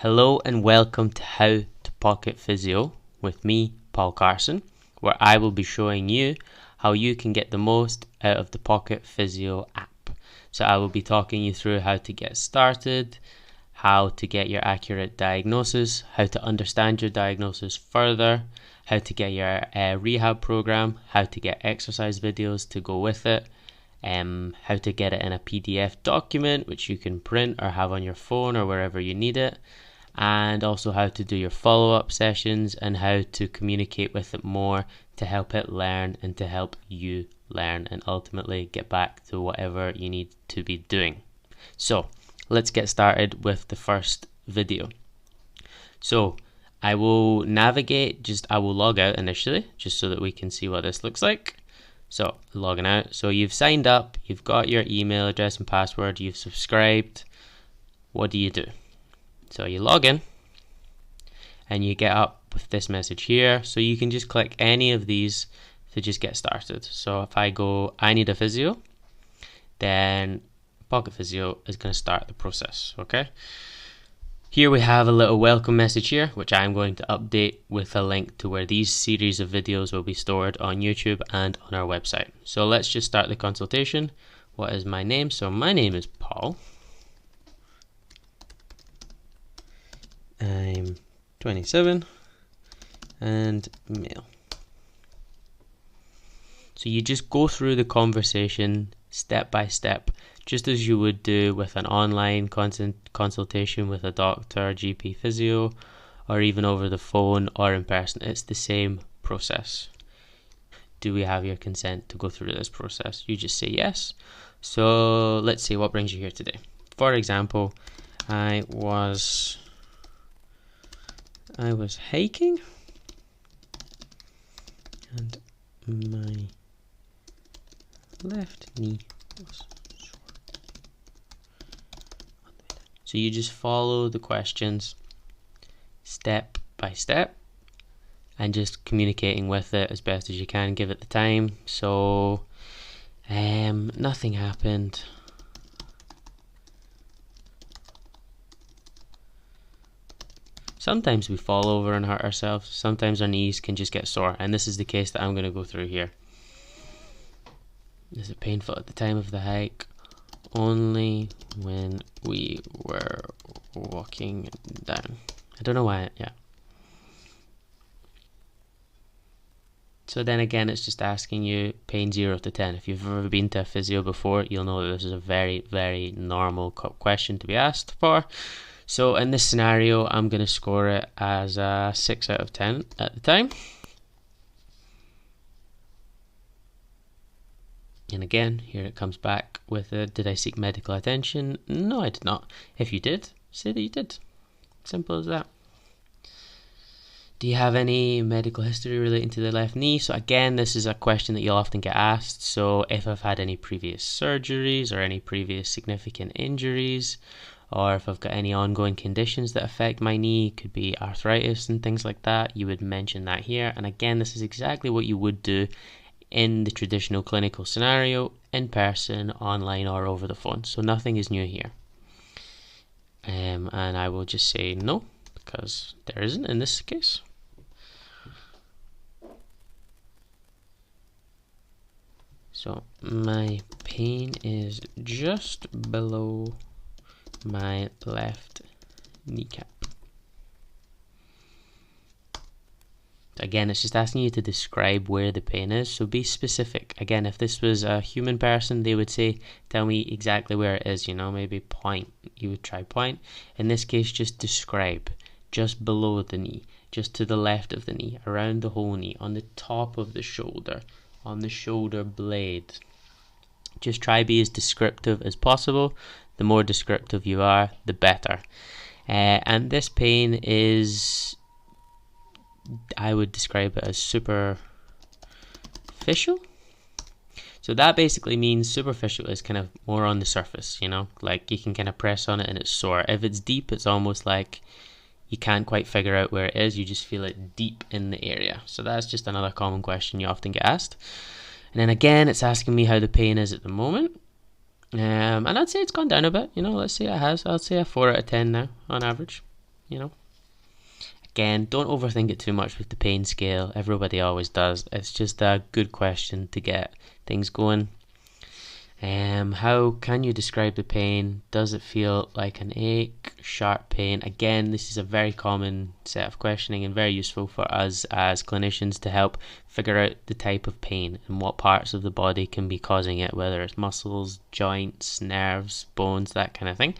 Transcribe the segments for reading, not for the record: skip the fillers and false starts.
Hello and welcome to How to Pocket Physio with me, Paul Carson, where I will be showing you how you can get the most out of the Pocket Physio app. So I will be talking you through how to get started, how to get your accurate diagnosis, how to understand your diagnosis further, how to get your rehab program, how to get exercise videos to go with it, how to get it in a PDF document which you can print or have on your phone or wherever you need it, and also how to do your follow-up sessions and how to communicate with it more to help it learn and to help you learn and ultimately get back to whatever you need to be doing. So let's get started with the first video. So I will I will log out initially just so that we can see what this looks like. So logging out. So you've signed up, you've got your email address and password, you've subscribed. What do? So you log in and you get up with this message here. So you can just click any of these to just get started. So if I go, I need a physio, then Pocket Physio is going to start the process. Okay. Here we have a little welcome message here, which I'm going to update with a link to where these series of videos will be stored on YouTube and on our website. So let's just start the consultation. What is my name? So my name is Paul. I'm 27 and male. So you just go through the conversation step by step, just as you would do with an online consultation with a doctor, GP physio, or even over the phone or in person. It's the same process. Do we have your consent to go through this process? You just say yes. So let's see what brings you here today. For example, I was hiking and my left knee was sore. So you just follow the questions step by step and just communicating with it as best as you can. Give it the time. So nothing happened. Sometimes we fall over and hurt ourselves. Sometimes our knees can just get sore, and this is the case that I'm going to go through here. Is it painful at the time of the hike? Only when we were walking down. I don't know why. Yeah. So then again, it's just asking you pain 0 to 10. If you've ever been to a physio before, you'll know that this is a very, very normal question to be asked for. So in this scenario, I'm going to score it as a 6 out of 10 at the time. And again, here it comes back with did I seek medical attention? No, I did not. If you did, say that you did. Simple as that. Do you have any medical history relating to the left knee? So again, this is a question that you'll often get asked. So if I've had any previous surgeries or any previous significant injuries, or if I've got any ongoing conditions that affect my knee, could be arthritis and things like that, you would mention that here. And again, this is exactly what you would do in the traditional clinical scenario, in person, online, or over the phone. So nothing is new here. And I will just say no, because there isn't in this case. So my pain is just below my left kneecap. Again, it's just asking you to describe where the pain is, so be specific. Again, if this was a human person, they would say, tell me exactly where it is, maybe point. You would try point. In this case, just describe. Just below the knee, just to the left of the knee, around the whole knee, on the top of the shoulder, on the shoulder blade. Just try be as descriptive as possible. The more descriptive you are, the better. And this pain is, I would describe it as superficial. So that basically means superficial is kind of more on the surface, like you can kind of press on it and it's sore. If it's deep, it's almost like you can't quite figure out where it is. You just feel it deep in the area. So that's just another common question you often get asked. And then again, it's asking me how the pain is at the moment. And I'd say it's gone down a bit, let's say it has. I'll say a 4 out of 10 now on average. you know. Again, don't overthink it too much with the pain scale. Everybody always does. It's just a good question to get things going. How can you describe the pain? Does it feel like an ache, sharp pain? Again, this is a very common set of questioning and very useful for us as clinicians to help figure out the type of pain and what parts of the body can be causing it, whether it's muscles, joints, nerves, bones, that kind of thing.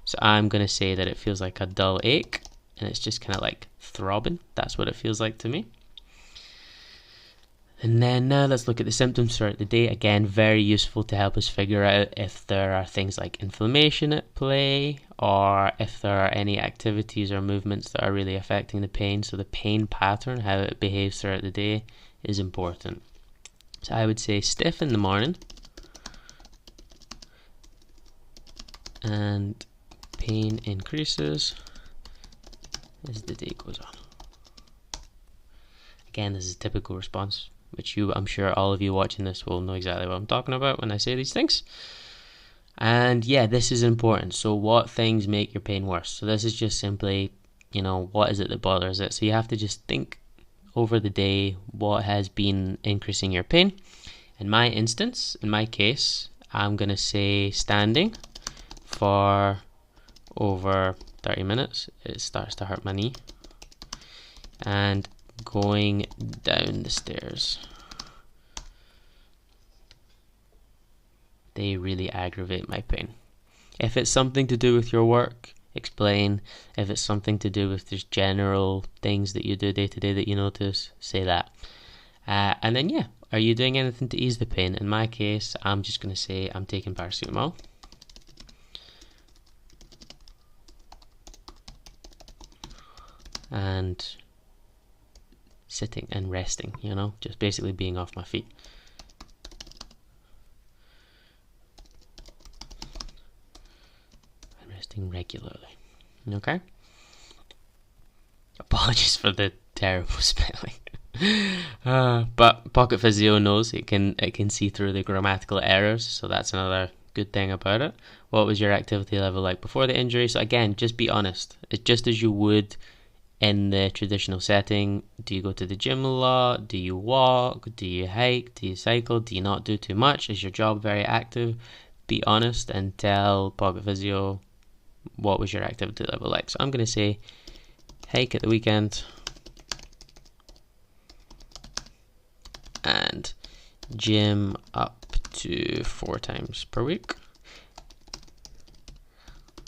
So I'm going to say that it feels like a dull ache, and it's just kind of like throbbing. That's what it feels like to me. And then now let's look at the symptoms throughout the day. Again, very useful to help us figure out if there are things like inflammation at play, or if there are any activities or movements that are really affecting the pain. So the pain pattern, how it behaves throughout the day, is important. So I would say stiff in the morning, and pain increases as the day goes on. Again, this is a typical response, which I'm sure all of you watching this will know exactly what I'm talking about when I say these things. And yeah, this is important. So what things make your pain worse? So this is just simply, what is it that bothers it? So you have to just think over the day what has been increasing your pain. In my case, I'm going to say standing for over 30 minutes. It starts to hurt my knee. And going down the stairs, they really aggravate my pain. If it's something to do with your work, explain. If it's something to do with just general things that you do day to day that you notice, say that. And then are you doing anything to ease the pain? In my case, I'm just going to say I'm taking paracetamol. And sitting and resting, just basically being off my feet. And resting regularly. Okay? Apologies for the terrible spelling. But Pocket Physio knows it can see through the grammatical errors, so that's another good thing about it. What was your activity level like before the injury? So again, just be honest. It's just as you would in the traditional setting. Do you go to the gym a lot? Do you walk? Do you hike? Do you cycle? Do you not do too much? Is your job very active? Be honest and tell Pocket Physio what was your activity level like. So I'm going to say hike at the weekend and gym up to 4 times per week.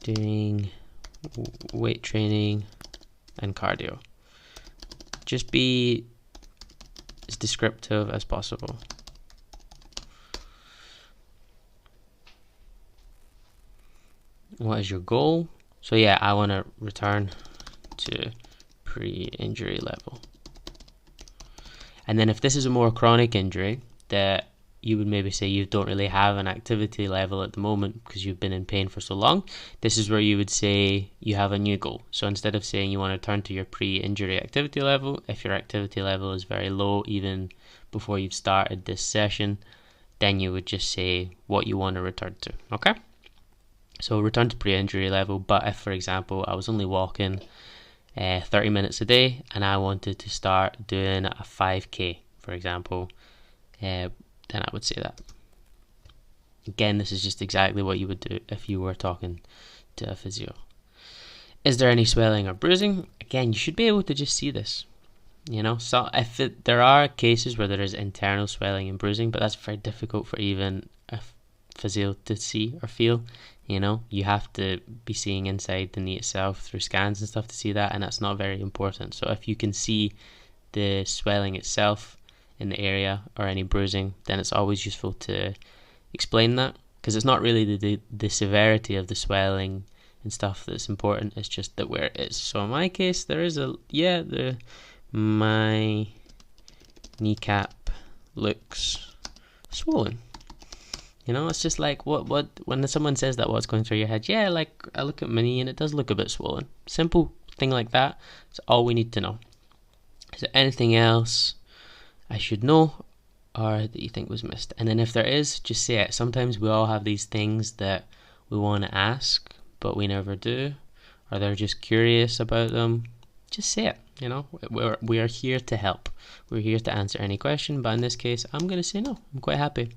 Doing weight training and cardio. Just be as descriptive as possible. What is your goal? So I want to return to pre-injury level. And then if this is a more chronic injury that you would maybe say you don't really have an activity level at the moment because you've been in pain for so long, this is where you would say you have a new goal. So instead of saying you want to return to your pre-injury activity level, if your activity level is very low even before you've started this session, then you would just say what you want to return to. Okay? So return to pre-injury level. But if, for example, I was only walking 30 minutes a day and I wanted to start doing a 5k, for example, then I would say that. Again, this is just exactly what you would do if you were talking to a physio. Is there any swelling or bruising? Again, you should be able to just see this. So there are cases where there is internal swelling and bruising, but that's very difficult for even a physio to see or feel. You have to be seeing inside the knee itself through scans and stuff to see that, and that's not very important. So if you can see the swelling itself in the area or any bruising, then it's always useful to explain that, because it's not really the severity of the swelling and stuff that's important. It's just that where it is. So in my case, there is my kneecap looks swollen. It's just like what when someone says that, what's going through your head? Like I look at my knee and it does look a bit swollen. Simple thing like that. That's all we need to know. Is there anything else I should know or that you think was missed? And then if there is, just say it. Sometimes we all have these things that we want to ask but we never do, or they're just curious about them, just say it. You know, we are here to help. We're here to answer any question, but in this case, I'm going to say no. I'm quite happy.